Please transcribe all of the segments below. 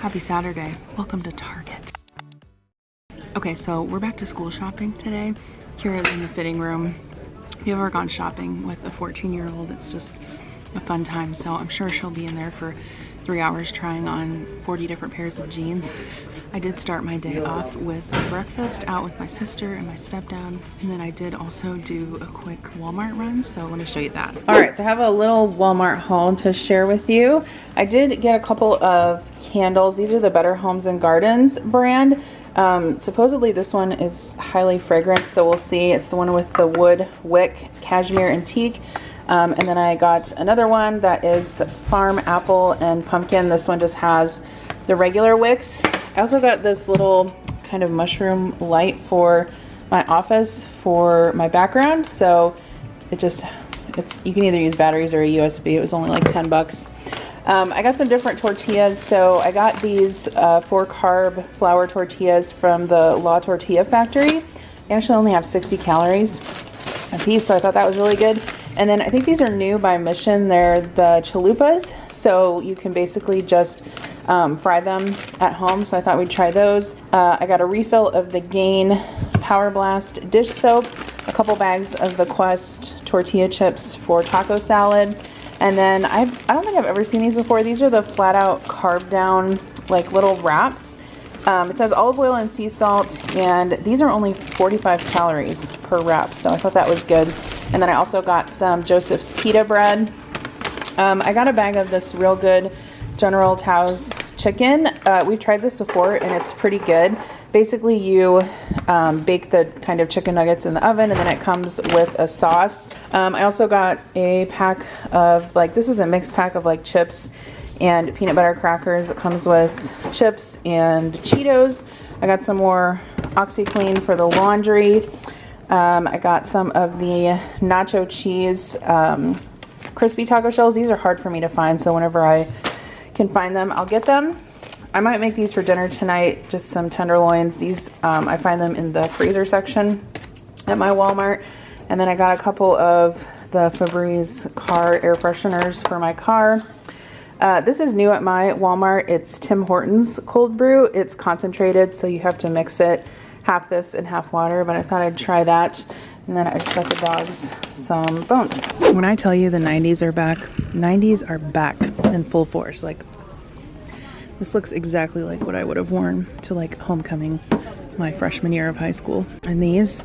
Happy Saturday. Welcome to Target. Okay, so we're back to school shopping today. Here is in the fitting room. If you've ever gone shopping with a 14-year-old, it's just a fun time. So I'm sure she'll be in there for 3 hours trying on 40 different pairs of jeans. I did start my day off with breakfast out with my sister and my stepdad. And then I did also do a quick Walmart run. So let me show you that. All right, so I have a little Walmart haul to share with you. I did get a couple of candles. These are the Better Homes and Gardens brand. Supposedly this one is highly fragrant, so we'll see. It's the one with the wood wick, cashmere antique. And then I got another one that is farm apple and pumpkin. This one just has the regular wicks. I also got this little kind of mushroom light for my office for my background. So you can either use batteries or a USB. It was only like 10 bucks. I got some different tortillas. So I got these 4-carb flour tortillas from the La Tortilla Factory. They actually only have 60 calories a piece, so I thought that was really good. And then I think these are new by Mission. They're the Chalupas, so you can basically just fry them at home. So I thought we'd try those. I got a refill of the Gain Power Blast dish soap, a couple bags of the Quest tortilla chips for taco salad. And then I don't think I've ever seen these before. These are the flat out carb down like little wraps. It says olive oil and sea salt, and these are only 45 calories per wrap, so I thought that was good. And then I also got some Joseph's pita bread. I got a bag of this real good General Tao's chicken. We've tried this before and it's pretty good. Basically you bake the kind of chicken nuggets in the oven, and then it comes with a sauce. I also got a pack of this is a mixed pack of like chips and peanut butter crackers. It comes with chips and Cheetos. I got some more OxyClean for the laundry. I got some of the nacho cheese crispy taco shells. These are hard for me to find, so whenever I can find them, I'll get them. I might make these for dinner tonight, just some tenderloins. These, I find them in the freezer section at my Walmart. And then I got a couple of the Febreze car air fresheners for my car. This is new at my Walmart. It's Tim Hortons cold brew. It's concentrated, so you have to mix it, half this and half water, but I thought I'd try that. And then I just got the dogs some bones. When I tell you the 90s are back, 90s are back in full force. Like, this looks exactly like what I would have worn to like homecoming my freshman year of high school. And these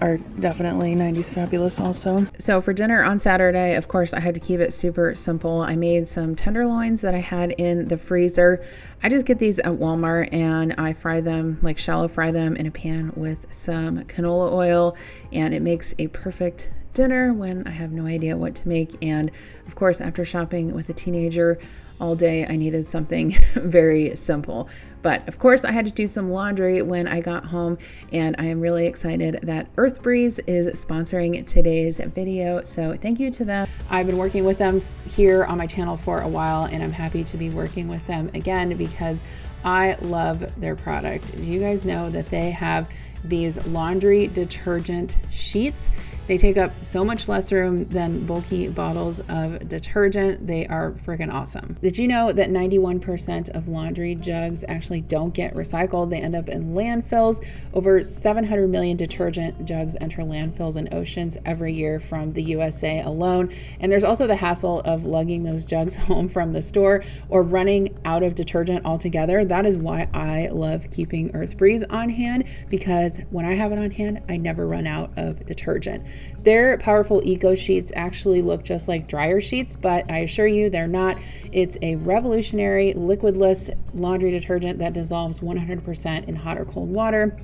are definitely 90s fabulous also. So for dinner on Saturday, of course, I had to keep it super simple. I made some tenderloins that I had in the freezer. I just get these at Walmart and I fry them, like shallow fry them in a pan with some canola oil, and it makes a perfect dinner when I have no idea what to make. And of course, after shopping with a teenager all day, I needed something very simple. But of course, I had to do some laundry when I got home, and I am really excited that Earth Breeze is sponsoring today's video. So thank you to them. I've been working with them here on my channel for a while, and I'm happy to be working with them again because I love their product. You guys know that they have these laundry detergent sheets. They take up so much less room than bulky bottles of detergent. They are freaking awesome. Did you know that 91% of laundry jugs actually don't get recycled? They end up in landfills. Over 700 million detergent jugs enter landfills and oceans every year from the USA alone. And there's also the hassle of lugging those jugs home from the store or running out of detergent altogether. That is why I love keeping Earth Breeze on hand, because when I have it on hand, I never run out of detergent. Their powerful eco sheets actually look just like dryer sheets, but I assure you they're not. It's a revolutionary liquidless laundry detergent that dissolves 100% in hot or cold water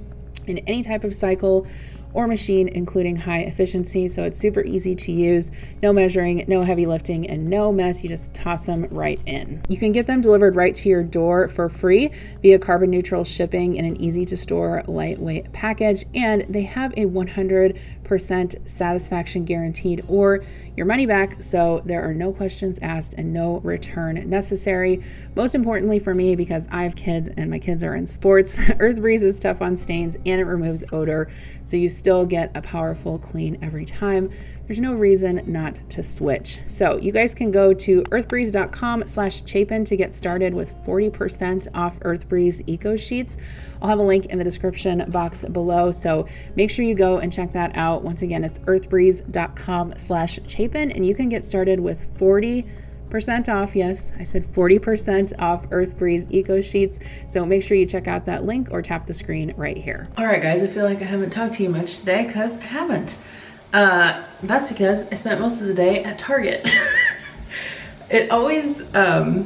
in any type of cycle or machine, including high efficiency. So it's super easy to use, no measuring, no heavy lifting, and no mess. You just toss them right in. You can get them delivered right to your door for free via carbon neutral shipping in an easy to store, lightweight package. And they have a 100% satisfaction guaranteed or your money back. So there are no questions asked and no return necessary. Most importantly for me, because I have kids and my kids are in sports, Earth Breeze is tough on stains and it removes odor. So you still get a powerful clean every time. There's no reason not to switch. So you guys can go to earthbreeze.com/Chapin to get started with 40% off Earthbreeze Eco Sheets. I'll have a link in the description box below, so make sure you go and check that out. Once again, it's earthbreeze.com/Chapin, and you can get started with 40% off. Yes, I said 40% off Earthbreeze Eco Sheets. So make sure you check out that link or tap the screen right here. All right, guys, I feel like I haven't talked to you much today because I haven't. That's because I spent most of the day at Target. It always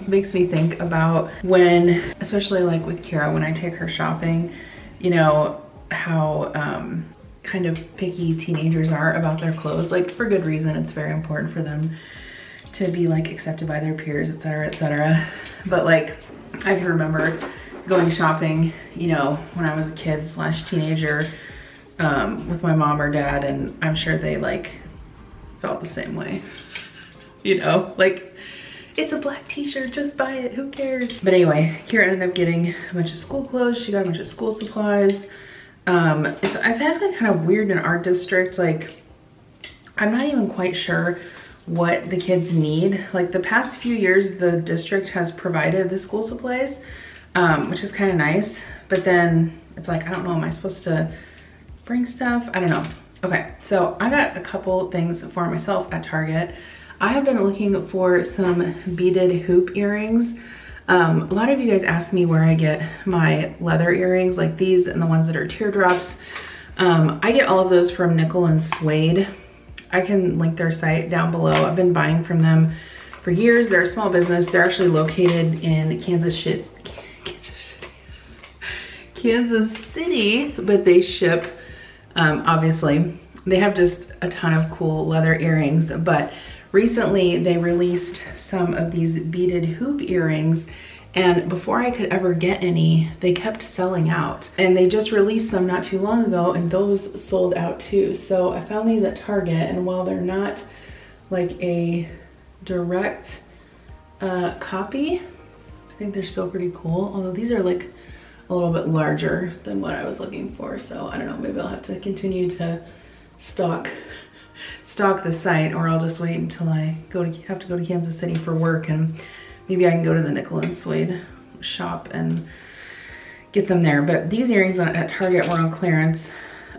makes me think about when, especially like with Kira, when I take her shopping, you know, how kind of picky teenagers are about their clothes. Like, for good reason, it's very important for them to be like accepted by their peers, etc., etc. But like, I can remember going shopping, you know, when I was a kid / teenager with my mom or dad, and I'm sure they like felt the same way, you know, like, it's a black t-shirt, just buy it, who cares? But anyway, Kira ended up getting a bunch of school clothes. She got a bunch of school supplies. It's actually kind of weird in our district. Like, I'm not even quite sure what the kids need. Like, the past few years, the district has provided the school supplies, which is kind of nice. But then it's like, I don't know, am I supposed to bring stuff? I don't know. Okay, so I got a couple things for myself at Target. I have been looking for some beaded hoop earrings. A lot of you guys ask me where I get my leather earrings, like these and the ones that are teardrops. I get all of those from Nickel and Suede. I can link their site down below. I've been buying from them for years. They're a small business. They're actually located in Kansas City, but they ship, obviously. They have just a ton of cool leather earrings, but recently they released some of these beaded hoop earrings, and before I could ever get any, they kept selling out. And they just released them not too long ago, and those sold out too. So I found these at Target, and while they're not like a direct copy, I think they're still pretty cool. Although these are like a little bit larger than what I was looking for. So I don't know, maybe I'll have to continue to stock the site, or I'll just wait until I have to go to Kansas City for work, and maybe I can go to the Nickel and Suede shop and get them there. But these earrings at Target were on clearance.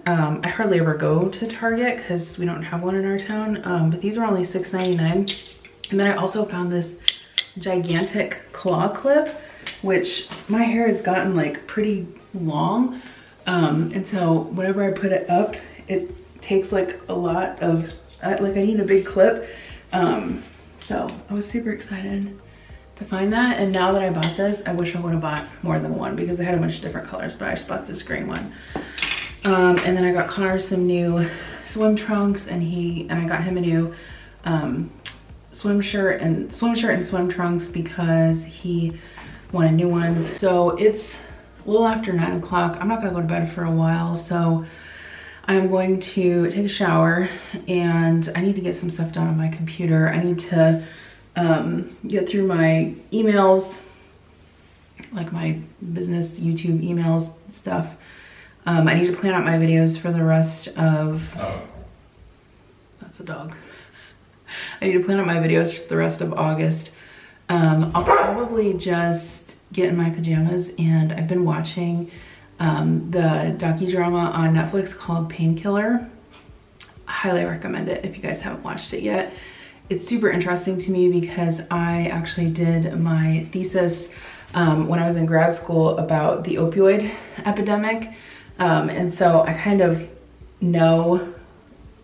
I hardly ever go to Target because we don't have one in our town, but these were only $6.99. And then I also found this gigantic claw clip, which my hair has gotten like pretty long, and so whenever I put it up, it takes like a lot of, like, I need a big clip. So I was super excited to find that, and now that I bought this, I wish I would have bought more than one because they had a bunch of different colors, but I just bought this green one. And then I got Connor some new swim trunks, and I got him a new swim shirt and swim trunks because he wanted new ones. So it's a little after 9 o'clock. I'm not gonna go to bed for a while, so I'm going to take a shower, and I need to get some stuff done on my computer. I need to get through my emails, like my business YouTube emails stuff. I need to plan out my videos for the rest of, that's a dog. I need to plan out my videos for the rest of August. I'll probably just get in my pajamas, and I've been watching the docudrama on Netflix called Painkiller. I highly recommend it if you guys haven't watched it yet. It's super interesting to me because I actually did my thesis when I was in grad school about the opioid epidemic, and so I kind of know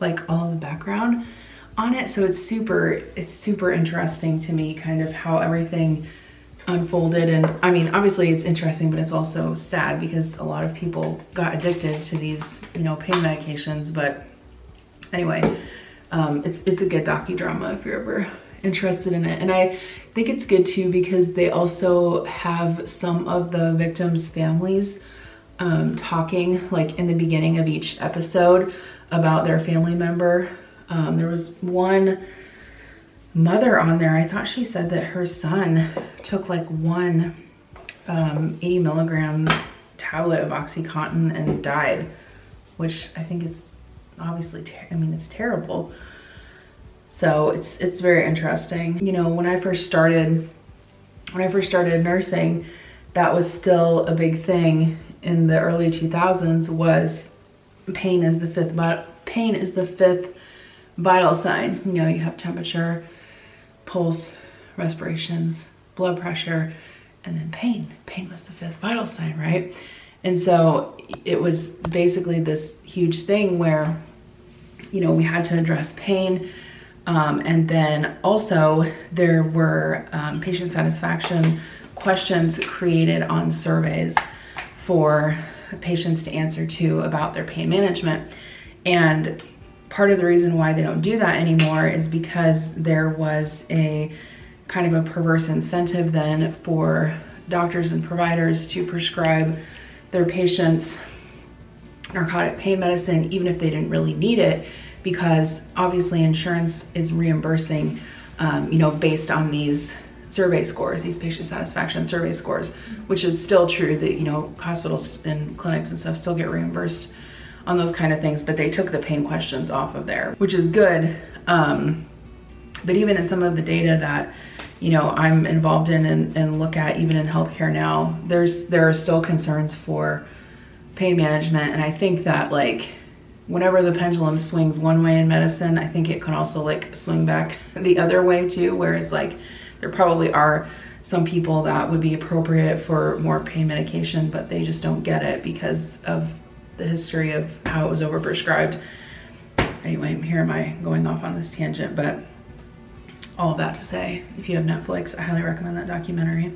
like all of the background on it. So it's super interesting to me, kind of how everything unfolded. And I mean, obviously it's interesting, but it's also sad because a lot of people got addicted to these, you know, pain medications. But anyway, it's a good docudrama if you're ever interested in it. And I think it's good too because they also have some of the victims' families talking, like in the beginning of each episode, about their family member. There was one mother on there. I thought she said that her son took like one 80 milligram tablet of OxyContin and died which I think is obviously, I mean, it's terrible. So it's very interesting. You know, when I first started nursing, that was still a big thing in the early 2000s, was pain is the fifth vital sign. You know, you have temperature, pulse, respirations, blood pressure, and then pain. Pain was the fifth vital sign, right? And so it was basically this huge thing where, you know, we had to address pain. And then also there were patient satisfaction questions created on surveys for patients to answer to about their pain management. And part of the reason why they don't do that anymore is because there was a kind of a perverse incentive then for doctors and providers to prescribe their patients narcotic pain medicine even if they didn't really need it, because obviously insurance is reimbursing, you know, based on these survey scores, these patient satisfaction survey scores, which is still true that, you know, hospitals and clinics and stuff still get reimbursed on those kind of things, but they took the pain questions off of there, which is good. But even in some of the data that, you know, I'm involved in and look at even in healthcare now, there are still concerns for pain management. And I think that, like, whenever the pendulum swings one way in medicine, I think it can also like swing back the other way too, whereas like there probably are some people that would be appropriate for more pain medication, but they just don't get it because of the history of how it was overprescribed. Anyway, here am I going off on this tangent, but all of that to say, if you have Netflix, I highly recommend that documentary.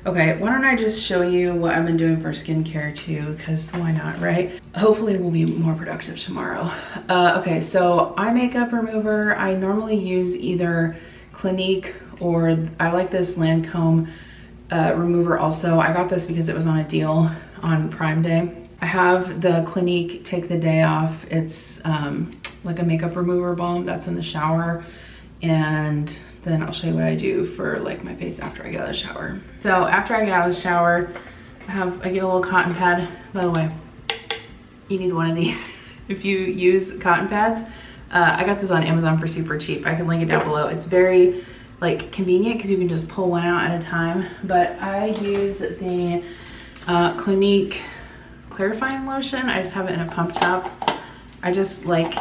Okay, why don't I just show you what I've been doing for skincare too, because why not, right? Hopefully we'll be more productive tomorrow. Okay, so eye makeup remover, I normally use either Clinique or I like this Lancome remover also. I got this because it was on a deal on Prime Day. I have the Clinique Take the Day Off. It's like a makeup remover balm that's in the shower. And then I'll show you what I do for like my face after I get out of the shower. So after I get out of the shower, I get a little cotton pad. By the way, you need one of these if you use cotton pads. I got this on Amazon for super cheap. I can link it down below. It's very like convenient because you can just pull one out at a time. But I use the Clinique clarifying lotion. I just have it in a pump top. I just like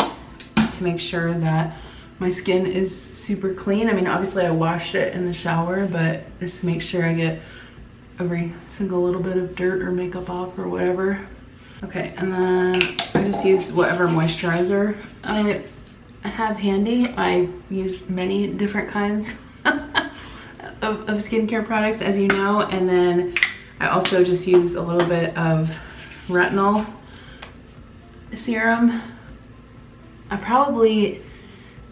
to make sure that my skin is super clean. I mean, obviously I washed it in the shower, but just to make sure I get every single little bit of dirt or makeup off or whatever. Okay, and then I just use whatever moisturizer I have handy. I use many different kinds of skincare products, as you know, and then I also just use a little bit of retinol serum. I probably,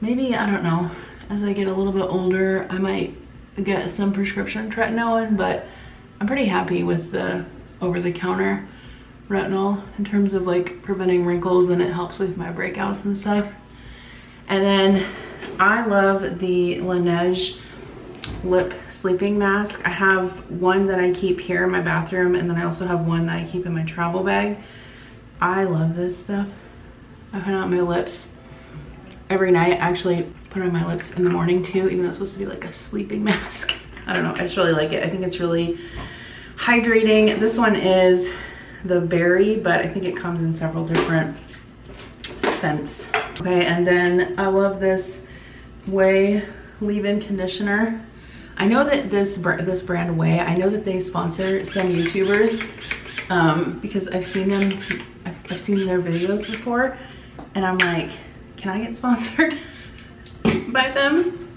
maybe, I don't know, as I get a little bit older, I might get some prescription tretinoin, but I'm pretty happy with the over-the-counter retinol in terms of like preventing wrinkles, and it helps with my breakouts and stuff. And then I love the Laneige lip sleeping mask. I have one that I keep here in my bathroom, and then I also have one that I keep in my travel bag. I love this stuff. I put it on my lips every night. I actually put it on my lips in the morning too, even though it's supposed to be like a sleeping mask. I don't know, I just really like it. I think it's really hydrating. This one is the berry, but I think it comes in several different scents. Okay, and then I love this Way leave-in conditioner. I know that this brand Way, I know that they sponsor some YouTubers because I've seen them, I've seen their videos before, and I'm like, can I get sponsored by them?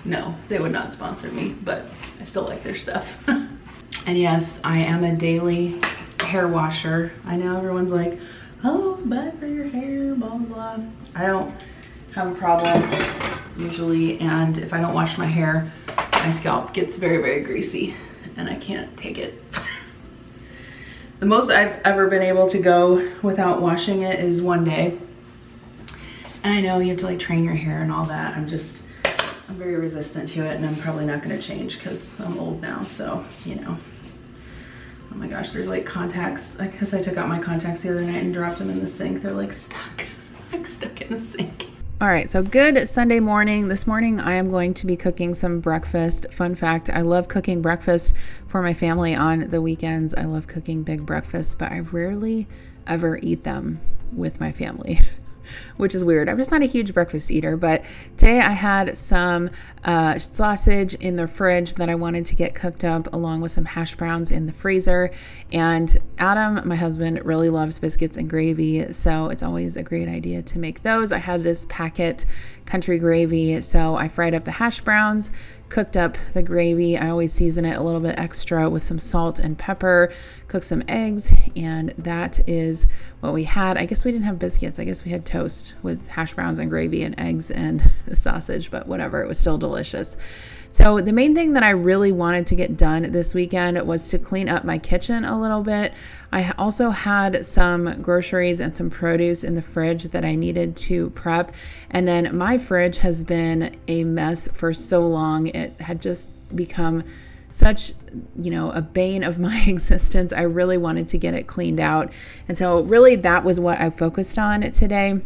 No, they would not sponsor me, but I still like their stuff. And yes, I am a daily hair washer. I know everyone's like, oh, it's bad for your hair, blah, blah, blah. I don't have a problem usually, and if I don't wash my hair, my scalp gets very, very greasy, and I can't take it. The most I've ever been able to go without washing it is one day. And I know you have to like train your hair and all that. I'm very resistant to it, and I'm probably not gonna change because I'm old now, so, you know. Oh my gosh, there's like contacts. I guess I took out my contacts the other night and dropped them in the sink. They're like stuck, like stuck in the sink. All right, so good Sunday morning. This morning I am going to be cooking some breakfast. Fun fact, I love cooking breakfast for my family on the weekends. I love cooking big breakfasts, but I rarely ever eat them with my family. Which is weird. I'm just not a huge breakfast eater, but today I had some sausage in the fridge that I wanted to get cooked up, along with some hash browns in the freezer. And Adam, my husband, really loves biscuits and gravy, so it's always a great idea to make those. I had this packet country gravy, so I fried up the hash browns, cooked up the gravy. I always season it a little bit extra with some salt and pepper, cook some eggs, and that is what we had. I guess we didn't have biscuits. I guess we had toast with hash browns and gravy and eggs and sausage, but whatever, it was still delicious. So the main thing that I really wanted to get done this weekend was to clean up my kitchen a little bit. I also had some groceries and some produce in the fridge that I needed to prep. And then my fridge has been a mess for so long. It had just become such, a bane of my existence. I really wanted to get it cleaned out. And so really that was what I focused on today,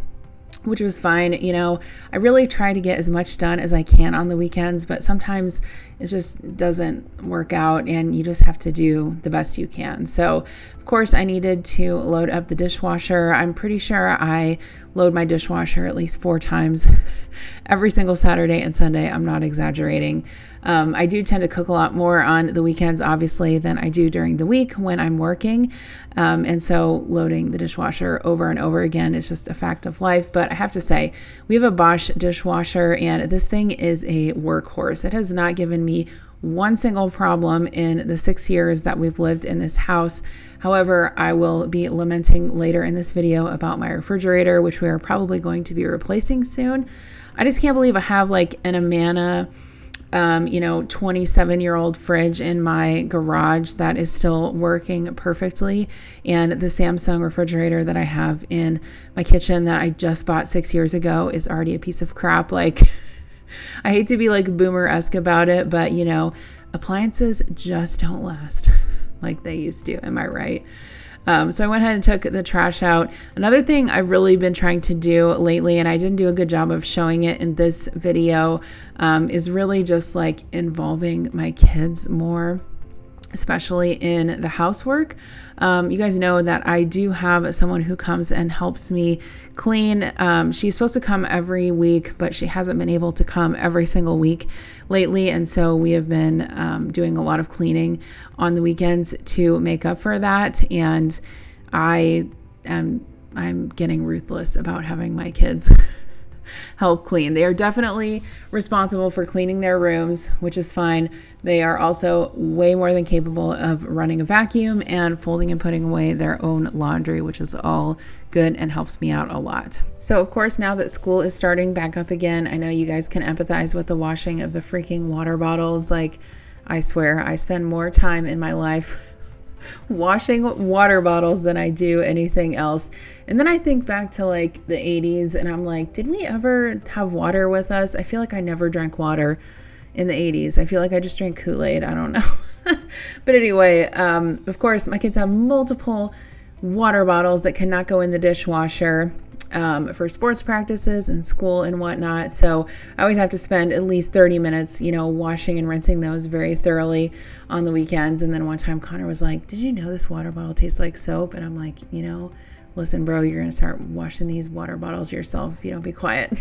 which was fine. I really try to get as much done as I can on the weekends, but sometimes it just doesn't work out and you just have to do the best you can. So of course I needed to load up the dishwasher. I'm pretty sure I load my dishwasher at least 4 times every single Saturday and Sunday. I'm not exaggerating. I do tend to cook a lot more on the weekends, obviously, than I do during the week when I'm working. And so loading the dishwasher over and over again is just a fact of life. But I have to say, we have a Bosch dishwasher and this thing is a workhorse. It has not given me one single problem in the 6 years that we've lived in this house. However, I will be lamenting later in this video about my refrigerator, which we are probably going to be replacing soon. I just can't believe I have like an Amana 27-year-old fridge in my garage that is still working perfectly. And the Samsung refrigerator that I have in my kitchen that I just bought 6 years ago is already a piece of crap. Like, I hate to be like boomer-esque about it, but appliances just don't last like they used to. Am I right? So I went ahead and took the trash out. Another thing I've really been trying to do lately, and I didn't do a good job of showing it in this video, is really just like involving my kids more, especially in the housework. You guys know that I do have someone who comes and helps me clean. She's supposed to come every week, but she hasn't been able to come every single week lately. And so we have been doing a lot of cleaning on the weekends to make up for that. And I'm getting ruthless about having my kids help clean. They are definitely responsible for cleaning their rooms, which is fine. They are also way more than capable of running a vacuum and folding and putting away their own laundry, which is all good and helps me out a lot. So of course, now that school is starting back up again, I know you guys can empathize with the washing of the freaking water bottles. Like, I swear I spend more time in my life washing water bottles than I do anything else. And then I think back to like the 80s and I'm like, did we ever have water with us? I feel like I never drank water in the 80s. I feel like I just drank Kool-Aid. I don't know. But anyway, of course, my kids have multiple water bottles that cannot go in the dishwasher for sports practices and school and whatnot. So I always have to spend at least 30 minutes, washing and rinsing those very thoroughly on the weekends. And then one time Connor was like, did you know this water bottle tastes like soap? And I'm like, listen, bro, you're going to start washing these water bottles yourself if you don't be quiet.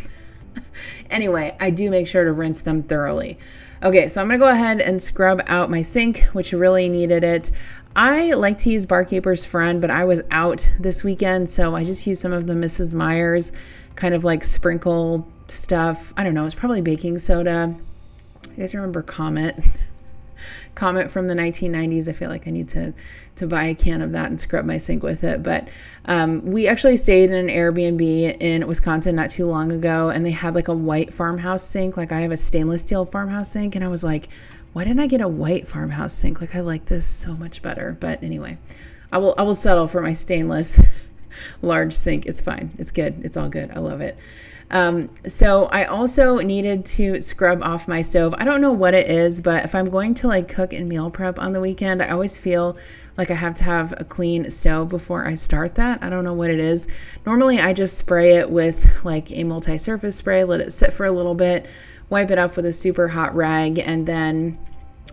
Anyway, I do make sure to rinse them thoroughly. Okay, so I'm going to go ahead and scrub out my sink, which really needed it. I like to use Barkeeper's Friend, but I was out this weekend, so I just used some of the Mrs. Meyer's kind of like sprinkle stuff. I don't know, it's probably baking soda. You guys remember Comet? Comet from the 1990s. I feel like I need to buy a can of that and scrub my sink with it. But we actually stayed in an Airbnb in Wisconsin not too long ago, and they had like a white farmhouse sink. Like, I have a stainless steel farmhouse sink, and I was like, why didn't I get a white farmhouse sink? Like, I like this so much better. But anyway, I will settle for my stainless large sink. It's fine. It's good. It's all good. I love it. So I also needed to scrub off my stove. I don't know what it is, but if I'm going to like cook and meal prep on the weekend, I always feel like I have to have a clean stove before I start that. I don't know what it is. Normally I just spray it with like a multi-surface spray, let it sit for a little bit, wipe it up with a super hot rag, and then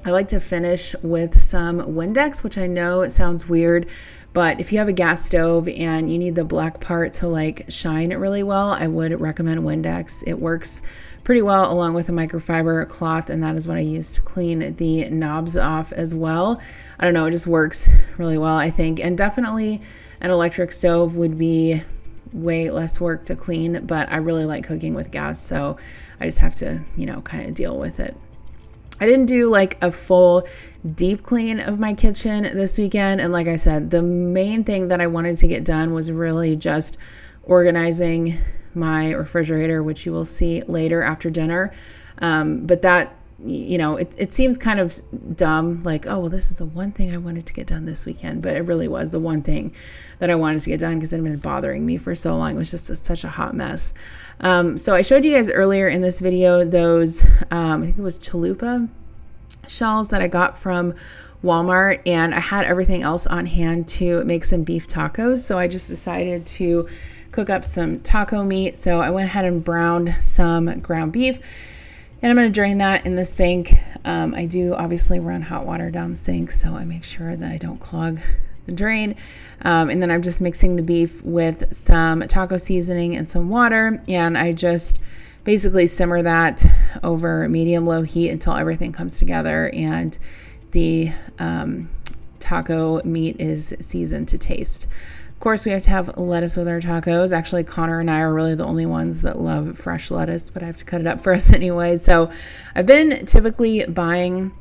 I like to finish with some Windex, which I know it sounds weird, but if you have a gas stove and you need the black part to like shine really well, I would recommend Windex. It works pretty well along with a microfiber cloth, and that is what I use to clean the knobs off as well. I don't know, it just works really well, I think. And definitely an electric stove would be way less work to clean, but I really like cooking with gas, so I just have to, kind of deal with it. I didn't do like a full deep clean of my kitchen this weekend. And like I said, the main thing that I wanted to get done was really just organizing my refrigerator, which you will see later after dinner. But that, it seems kind of dumb, like, oh, well, this is the one thing I wanted to get done this weekend. But it really was the one thing that I wanted to get done because it had been bothering me for so long. It was just such a hot mess. So I showed you guys earlier in this video those, I think it was Chalupa shells that I got from Walmart, and I had everything else on hand to make some beef tacos. So I just decided to cook up some taco meat. So I went ahead and browned some ground beef, and I'm going to drain that in the sink. I do obviously run hot water down the sink, so I make sure that I don't clog the drain. And then I'm just mixing the beef with some taco seasoning and some water, and I just basically simmer that over medium-low heat until everything comes together and the taco meat is seasoned to taste. Of course, we have to have lettuce with our tacos. Actually, Connor and I are really the only ones that love fresh lettuce, but I have to cut it up for us anyway. So I've been typically buying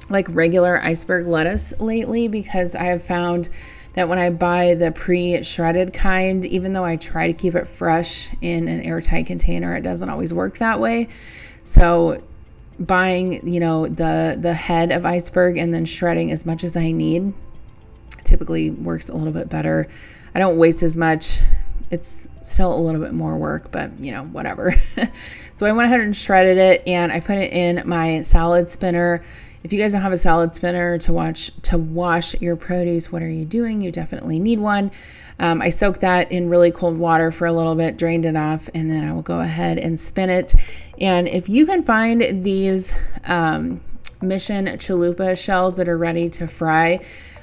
like regular iceberg lettuce lately because I have found that when I buy the pre-shredded kind, even though I try to keep it fresh in an airtight container, it doesn't always work that way. So buying, the head of iceberg and then shredding as much as I need typically works a little bit better. I don't waste as much. It's still a little bit more work, but whatever. So I went ahead and shredded it, and I put it in my salad spinner. If you guys don't have a salad spinner to wash your produce, what are you doing? You definitely need one. I soaked that in really cold water for a little bit, drained it off, and then I will go ahead and spin it. And if you can find these Mission Chalupa shells that are ready to fry,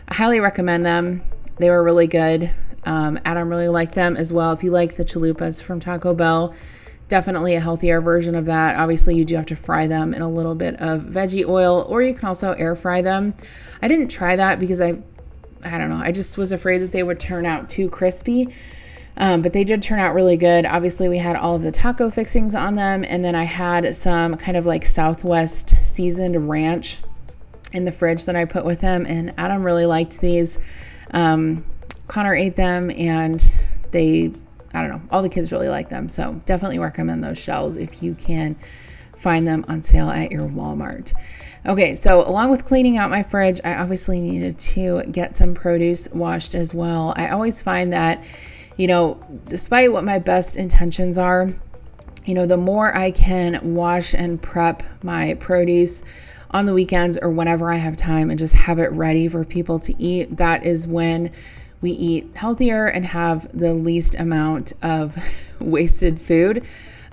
I highly recommend them. They were really good. Adam really liked them as well. If you like the chalupas from Taco Bell, definitely a healthier version of that. Obviously, you do have to fry them in a little bit of veggie oil, or you can also air fry them. I didn't try that because I don't know. I just was afraid that they would turn out too crispy. But they did turn out really good. Obviously, we had all of the taco fixings on them, and then I had some kind of like Southwest seasoned ranch in the fridge that I put with them, and Adam really liked these. Connor ate them, and all the kids really like them. So definitely recommend those shells if you can find them on sale at your Walmart. Okay, so along with cleaning out my fridge, I obviously needed to get some produce washed as well. I always find that, despite what my best intentions are, the more I can wash and prep my produce on the weekends or whenever I have time and just have it ready for people to eat, that is when we eat healthier and have the least amount of wasted food.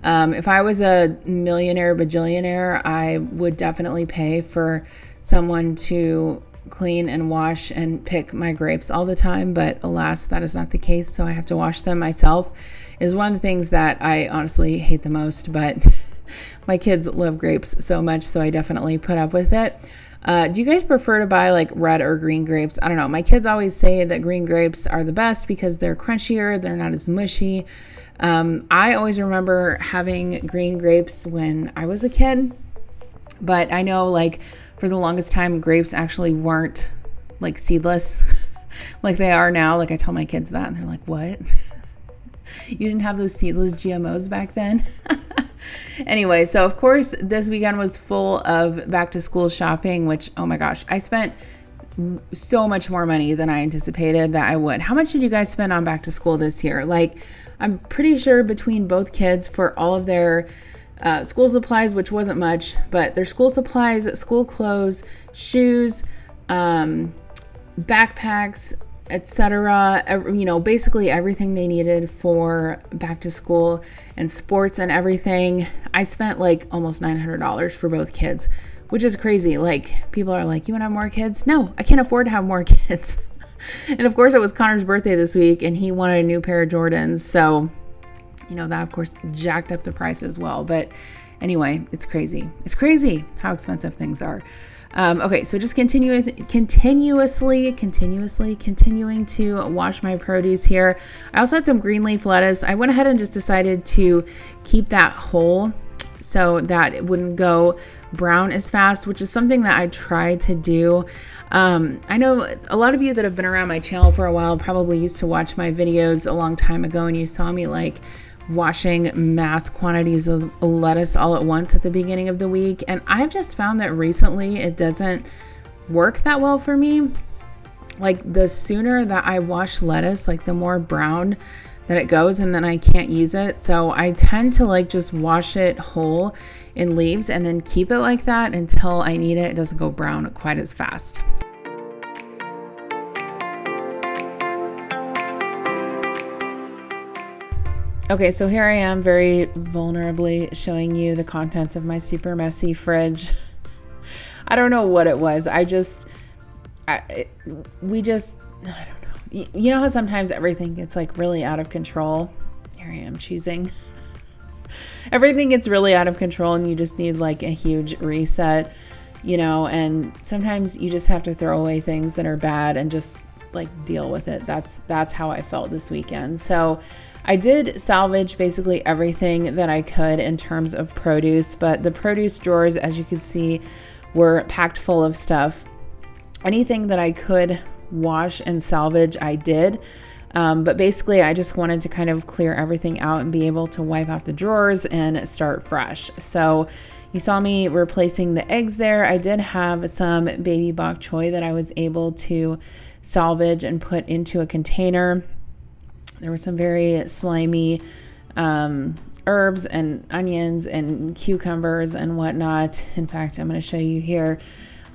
If I was a millionaire, bajillionaire, I would definitely pay for someone to clean and wash and pick my grapes all the time. But alas, that is not the case. So I have to wash them myself. Is one of the things that I honestly hate the most, but my kids love grapes so much, so I definitely put up with it. Do you guys prefer to buy like red or green grapes? I don't know. My kids always say that green grapes are the best because they're crunchier, they're not as mushy. I always remember having green grapes when I was a kid, but I know like for the longest time, grapes actually weren't like seedless like they are now. Like I tell my kids that and they're like, what? You didn't have those seedless GMOs back then? Anyway, so of course this weekend was full of back to school shopping, which, oh my gosh, I spent so much more money than I anticipated that I would. How much did you guys spend on back to school this year? Like, I'm pretty sure between both kids for all of their school supplies, which wasn't much, but their school supplies, school clothes, shoes, backpacks, etc., basically everything they needed for back to school and sports and everything. I spent like almost $900 for both kids, which is crazy. Like, people are like, you want to have more kids? No, I can't afford to have more kids. And of course, it was Connor's birthday this week, and he wanted a new pair of Jordans. So, that of course jacked up the price as well. But anyway, it's crazy. It's crazy how expensive things are. Okay, so just continuing to wash my produce here. I also had some green leaf lettuce. I went ahead and just decided to keep that whole so that it wouldn't go brown as fast, which is something that I tried to do. I know a lot of you that have been around my channel for a while probably used to watch my videos a long time ago, and you saw me like washing mass quantities of lettuce all at once at the beginning of the week. And I've just found that recently it doesn't work that well for me. Like, the sooner that I wash lettuce, like the more brown that it goes, and then I can't use it. So I tend to like just wash it whole in leaves and then keep it like that until I need it. It doesn't go brown quite as fast. Okay, so here I am very vulnerably showing you the contents of my super messy fridge. I don't know what it was. I don't know. You know how sometimes everything gets like really out of control? Here I am cheesing. Everything gets really out of control and you just need like a huge reset, and sometimes you just have to throw away things that are bad and just like deal with it. That's how I felt this weekend. So I did salvage basically everything that I could in terms of produce, but the produce drawers, as you can see, were packed full of stuff. Anything that I could wash and salvage, I did. But basically, I just wanted to kind of clear everything out and be able to wipe out the drawers and start fresh. So you saw me replacing the eggs there. I did have some baby bok choy that I was able to salvage and put into a container. There were some very slimy herbs and onions and cucumbers and whatnot. In fact, I'm going to show you here.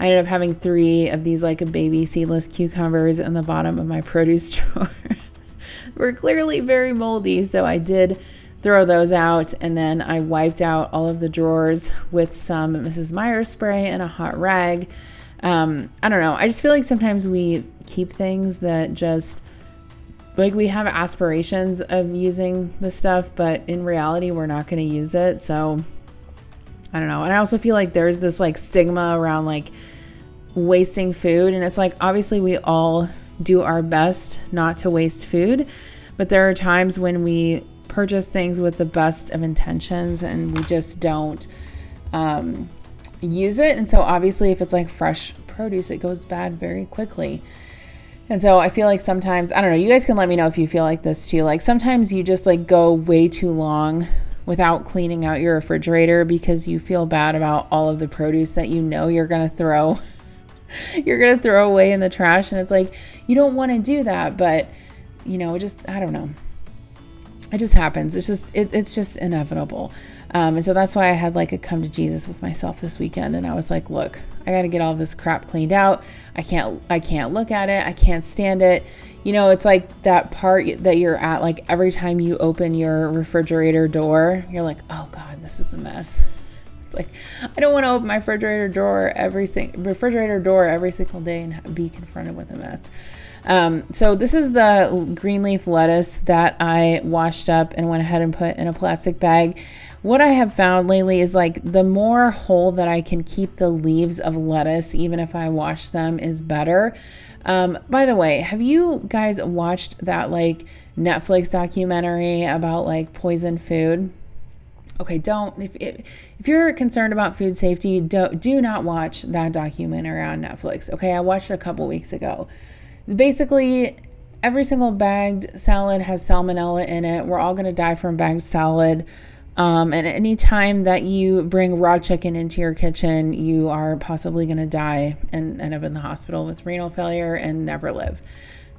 I ended up having 3 of these like baby seedless cucumbers in the bottom of my produce drawer. Were clearly very moldy, so I did throw those out, and then I wiped out all of the drawers with some Mrs. Meyer spray and a hot rag. I don't know. I just feel like sometimes we keep things that just like we have aspirations of using the stuff, but in reality, we're not going to use it. So I don't know. And I also feel like there's this like stigma around like wasting food. And it's like, obviously we all do our best not to waste food, but there are times when we purchase things with the best of intentions and we just don't use it. And so obviously if it's like fresh produce, it goes bad very quickly. And so I feel like sometimes, I don't know, you guys can let me know if you feel like this too. Like sometimes you just like go way too long without cleaning out your refrigerator because you feel bad about all of the produce that you're going to throw. You're going to throw away in the trash. And it's like, you don't want to do that, but it just, I don't know. It just happens. It's just inevitable. And so that's why I had like a come to Jesus with myself this weekend. And I was like, look, I got to get all this crap cleaned out. I can't look at it. I can't stand it. It's like that part that you're at, like every time you open your refrigerator door, you're like, oh God, this is a mess. It's like, I don't want to open my refrigerator door every single day and be confronted with a mess. So this is the green leaf lettuce that I washed up and went ahead and put in a plastic bag. What I have found lately is like the more whole that I can keep the leaves of lettuce, even if I wash them, is better. By the way, have you guys watched that like Netflix documentary about like poison food? Okay, if you're concerned about food safety, do not watch that documentary on Netflix. Okay, I watched it a couple weeks ago. Basically, every single bagged salad has salmonella in it. We're all going to die from bagged salad. And any time that you bring raw chicken into your kitchen, you are possibly going to die and end up in the hospital with renal failure and never live.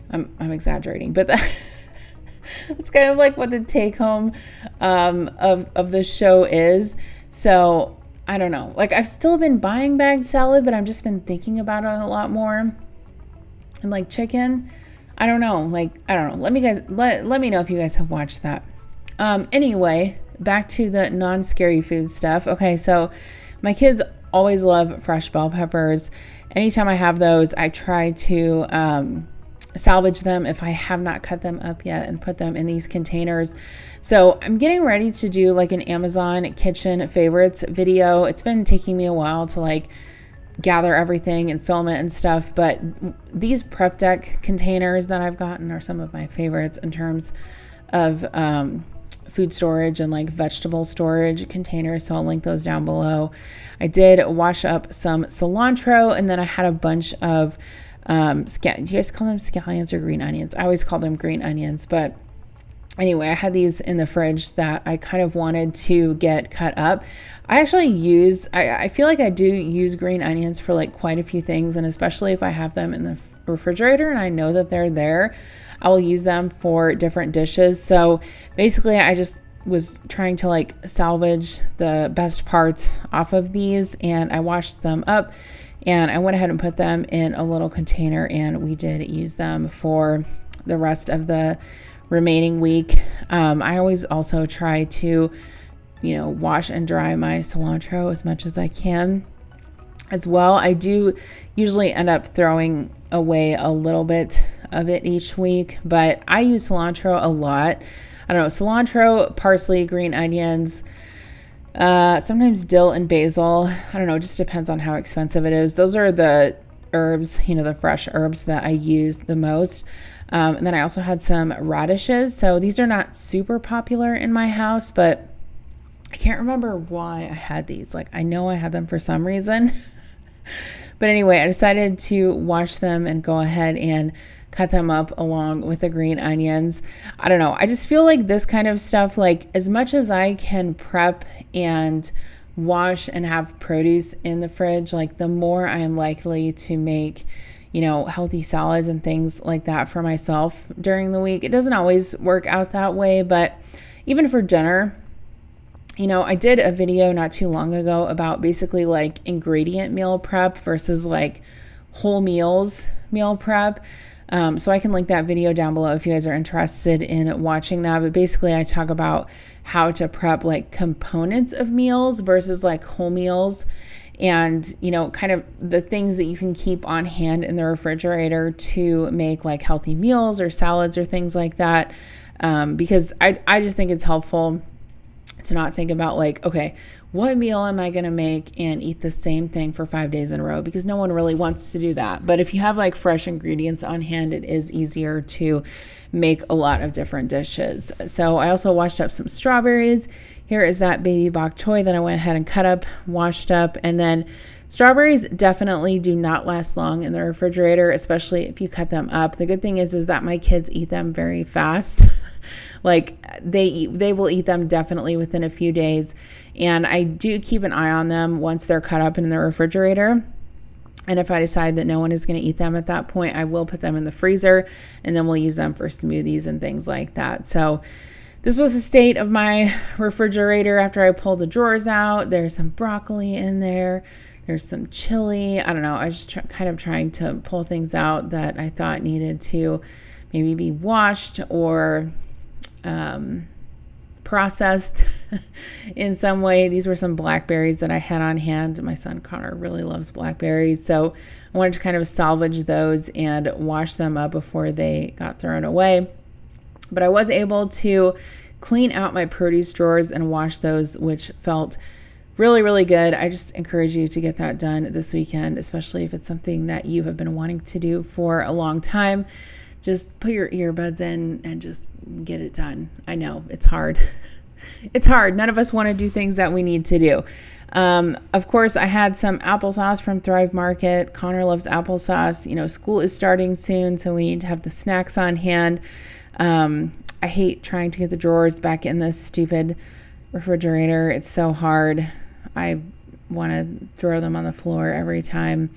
I'm exaggerating, but that's kind of like what the take home of the show is. So I don't know. Like, I've still been buying bagged salad, but I've just been thinking about it a lot more. And like chicken, I don't know. Let me know if you guys have watched that. Anyway, back to the non-scary food stuff. Okay, so my kids always love fresh bell peppers. Anytime I have those, I try to salvage them if I have not cut them up yet and put them in these containers. So I'm getting ready to do like an Amazon kitchen favorites video. It's been taking me a while to like gather everything and film it and stuff, but these prep deck containers that I've gotten are some of my favorites in terms of food storage and like vegetable storage containers. So I'll link those down below. I did wash up some cilantro, and then I had a bunch of do you guys call them scallions or green onions? I always call them green onions, but anyway, I had these in the fridge that I kind of wanted to get cut up. I actually I feel like I do use green onions for like quite a few things, and especially if I have them in the refrigerator and I know that they're there, I will use them for different dishes. So basically I just was trying to like salvage the best parts off of these, and I washed them up and I went ahead and put them in a little container, and we did use them for the rest of the remaining week. I always also try to, wash and dry my cilantro as much as I can as well. I do usually end up throwing away a little bit of it each week, but I use cilantro a lot. I don't know, cilantro, parsley, green onions, sometimes dill and basil. I don't know, it just depends on how expensive it is. Those are the herbs, the fresh herbs that I use the most. And then I also had some radishes. So these are not super popular in my house, but I can't remember why I had these. Like, I know I had them for some reason. But anyway, I decided to wash them and go ahead and cut them up along with the green onions. I don't know. I just feel like this kind of stuff, like as much as I can prep and wash and have produce in the fridge, like the more I am likely to make, healthy salads and things like that for myself during the week. It doesn't always work out that way, but even for dinner, I did a video not too long ago about basically like ingredient meal prep versus like whole meals meal prep. So I can link that video down below if you guys are interested in watching that. But basically I talk about how to prep like components of meals versus like whole meals, and, kind of the things that you can keep on hand in the refrigerator to make like healthy meals or salads or things like that. Because I just think it's helpful to not think about like, okay, what meal am I going to make and eat the same thing for 5 days in a row? Because no one really wants to do that. But if you have like fresh ingredients on hand, it is easier to make a lot of different dishes. So I also washed up some strawberries. Here is that baby bok choy that I went ahead and cut up, washed up. And then strawberries definitely do not last long in the refrigerator, especially if you cut them up. The good thing is that my kids eat them very fast. Like they will eat them definitely within a few days. And I do keep an eye on them once they're cut up in the refrigerator. And if I decide that no one is going to eat them at that point, I will put them in the freezer, and then we'll use them for smoothies and things like that. So this was the state of my refrigerator after I pulled the drawers out. There's some broccoli in there. There's some chili. I don't know. I was just kind of trying to pull things out that I thought needed to maybe be washed or processed in some way. These were some blackberries that I had on hand. My son Connor really loves blackberries, so I wanted to kind of salvage those and wash them up before they got thrown away. But I was able to clean out my produce drawers and wash those, which felt really, really good. I just encourage you to get that done this weekend, especially if it's something that you have been wanting to do for a long time. Just put your earbuds in and just get it done. I know it's hard. It's hard. None of us want to do things that we need to do. Of course, I had some applesauce from Thrive Market. Connor loves applesauce. School is starting soon, so we need to have the snacks on hand. I hate trying to get the drawers back in this stupid refrigerator. It's so hard. I want to throw them on the floor every time.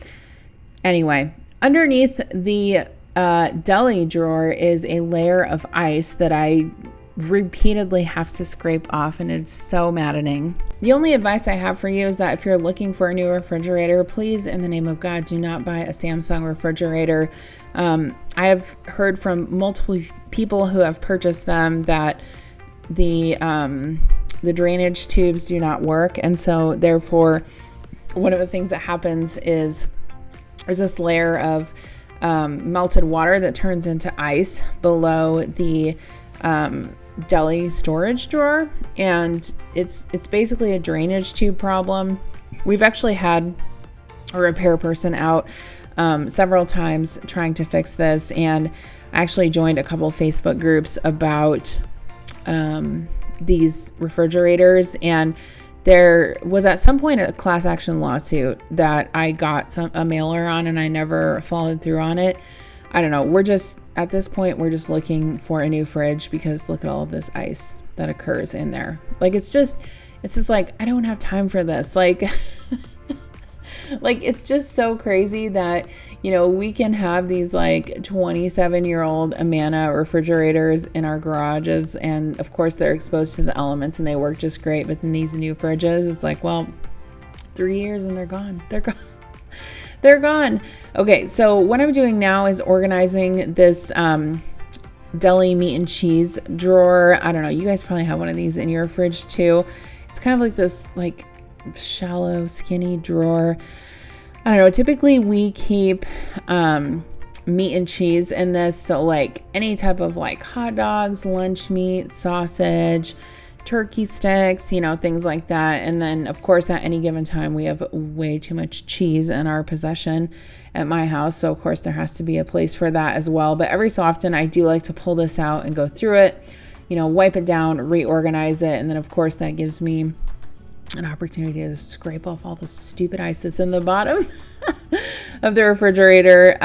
Anyway, underneath the deli drawer is a layer of ice that I repeatedly have to scrape off, and it's so maddening. The only advice I have for you is that if you're looking for a new refrigerator, please, in the name of God, do not buy a Samsung refrigerator. I have heard from multiple people who have purchased them that the drainage tubes do not work, and so therefore one of the things that happens is there's this layer of melted water that turns into ice below the deli storage drawer, and it's basically a drainage tube problem. We've actually had a repair person out several times trying to fix this, and I actually joined a couple of Facebook groups about these refrigerators, and there was at some point a class action lawsuit that I got a mailer on, and I never followed through on it. I don't know. We're just, at this point, we're just looking for a new fridge because look at all of this ice that occurs in there. Like, it's just like, I don't have time for this. Like, like, it's just so crazy that, you know, we can have these like 27-year-old Amana refrigerators in our garages. And of course they're exposed to the elements and they work just great. But then these new fridges, it's like, well, 3 years and they're gone. They're gone. They're gone. Okay, so what I'm doing now is organizing this deli meat and cheese drawer. I don't know. You guys probably have one of these in your fridge too. It's kind of like this like shallow, skinny drawer. I don't know. Typically we keep meat and cheese in this. So like any type of like hot dogs, lunch meat, sausage, turkey sticks, you know, things like that. And then of course at any given time we have way too much cheese in our possession at my house. So of course there has to be a place for that as well. But every so often I do like to pull this out and go through it, you know, wipe it down, reorganize it. And then of course that gives me an opportunity to scrape off all the stupid ice that's in the bottom of the refrigerator.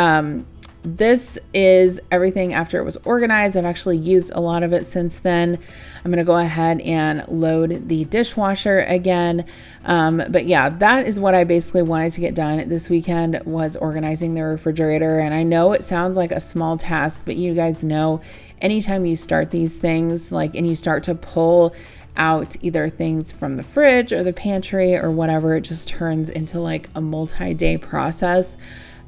This is everything after it was organized. I've actually used a lot of it since then. I'm going to go ahead and load the dishwasher again. But yeah, that is what I basically wanted to get done this weekend, was organizing the refrigerator. And I know it sounds like a small task, but you guys know anytime you start these things, like, and you start to pull out either things from the fridge or the pantry or whatever, it just turns into like a multi-day process.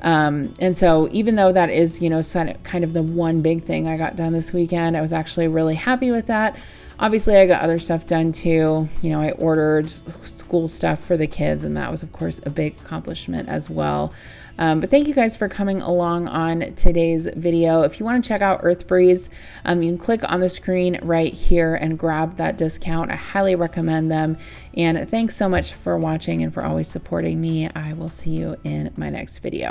And so even though that is, you know, kind of the one big thing I got done this weekend, I was actually really happy with that. Obviously I got other stuff done too. You know, I ordered school stuff for the kids, and that was of course a big accomplishment as well. But thank you guys for coming along on today's video. If you want to check out EarthBreeze, you can click on the screen right here and grab that discount. I highly recommend them. And thanks so much for watching and for always supporting me. I will see you in my next video.